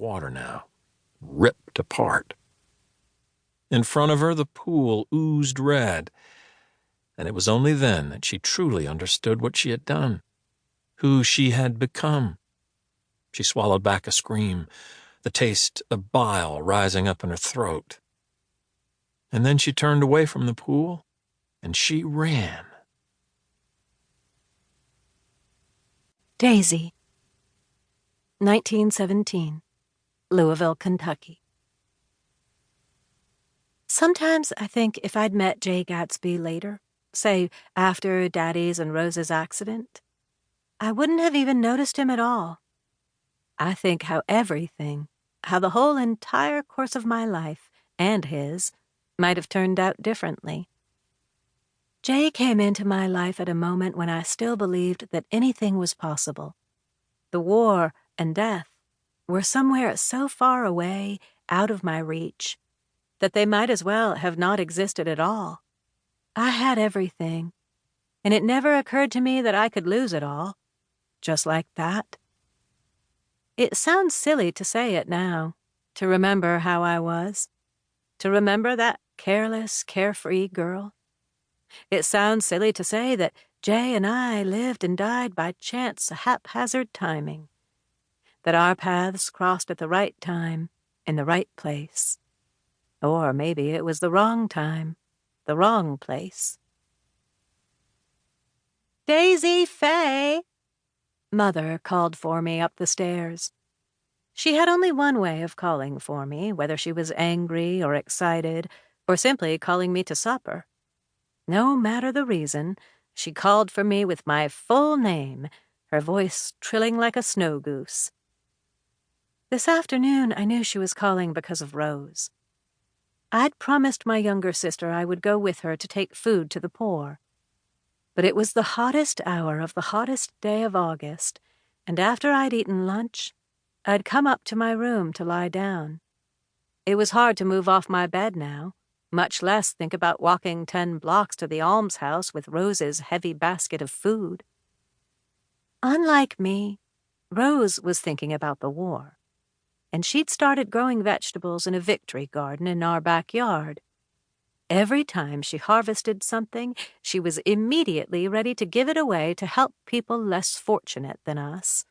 water now, ripped apart. In front of her, the pool oozed red, and it was only then that she truly understood what she had done, who she had become. She swallowed back a scream, the taste of bile rising up in her throat. And then she turned away from the pool, and she ran. Daisy, 1917, Louisville, Kentucky. Sometimes I think if I'd met J. Gatsby later, say after Daddy's and Rose's accident, I wouldn't have even noticed him at all. I think how the whole entire course of my life, and his, might have turned out differently. Jay came into my life at a moment when I still believed that anything was possible. The war and death were somewhere so far away, out of my reach, that they might as well have not existed at all. I had everything, and it never occurred to me that I could lose it all, just like that. It sounds silly to say it now, to remember how I was, to remember that careless, carefree girl. It sounds silly to say that Jay and I lived and died by chance, haphazard timing, that our paths crossed at the right time, in the right place. Or maybe it was the wrong time, the wrong place. "Daisy Fay!" Mother called for me up the stairs. She had only one way of calling for me, whether she was angry or excited, or simply calling me to supper. No matter the reason, she called for me with my full name, her voice trilling like a snow goose. This afternoon I knew she was calling because of Rose. I'd promised my younger sister I would go with her to take food to the poor. But it was the hottest hour of the hottest day of August, and after I'd eaten lunch, I'd come up to my room to lie down. It was hard to move off my bed now, much less think about walking 10 blocks to the almshouse with Rose's heavy basket of food. Unlike me, Rose was thinking about the war, and she'd started growing vegetables in a victory garden in our backyard. Every time she harvested something, she was immediately ready to give it away to help people less fortunate than us.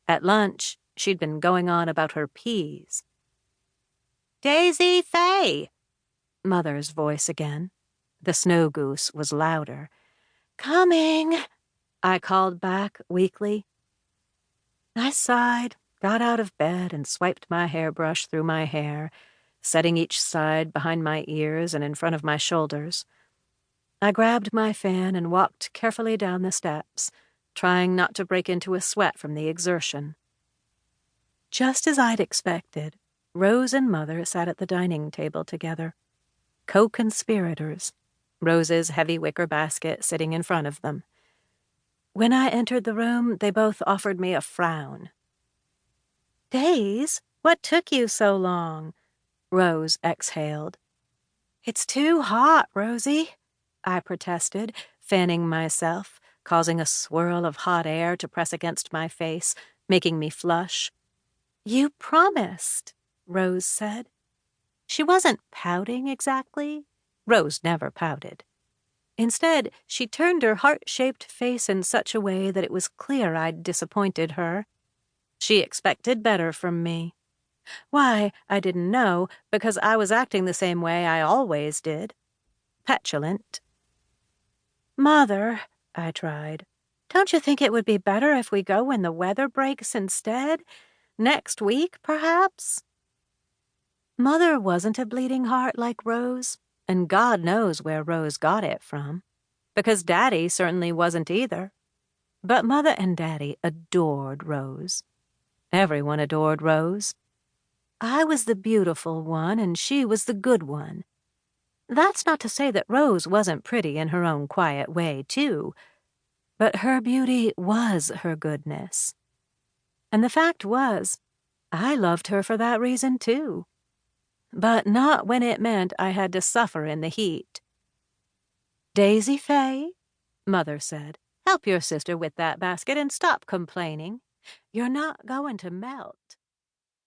At lunch, she'd been going on about her peas. "Daisy Fay!" Mother's voice again. The snow goose was louder. "Coming," I called back weakly. I sighed, got out of bed, and swiped my hairbrush through my hair, setting each side behind my ears and in front of my shoulders. I grabbed my fan and walked carefully down the steps, trying not to break into a sweat from the exertion. Just as I'd expected, Rose and Mother sat at the dining table together, co-conspirators, Rose's heavy wicker basket sitting in front of them. When I entered the room, they both offered me a frown. "Days, what took you so long?" Rose exhaled. "It's too hot, Rosie," I protested, fanning myself, causing a swirl of hot air to press against my face, making me flush. "You promised," Rose said. She wasn't pouting exactly. Rose never pouted. Instead, she turned her heart-shaped face in such a way that it was clear I'd disappointed her. She expected better from me. Why, I didn't know, because I was acting the same way I always did. Petulant. "Mother," I tried, "don't you think it would be better if we go when the weather breaks instead? Next week, perhaps?" Mother wasn't a bleeding heart like Rose, and God knows where Rose got it from, because Daddy certainly wasn't either. But Mother and Daddy adored Rose. Everyone adored Rose. I was the beautiful one, and she was the good one. That's not to say that Rose wasn't pretty in her own quiet way, too, but her beauty was her goodness. And the fact was, I loved her for that reason, too. But not when it meant I had to suffer in the heat. "Daisy Fay," Mother said, "help your sister with that basket and stop complaining. You're not going to melt."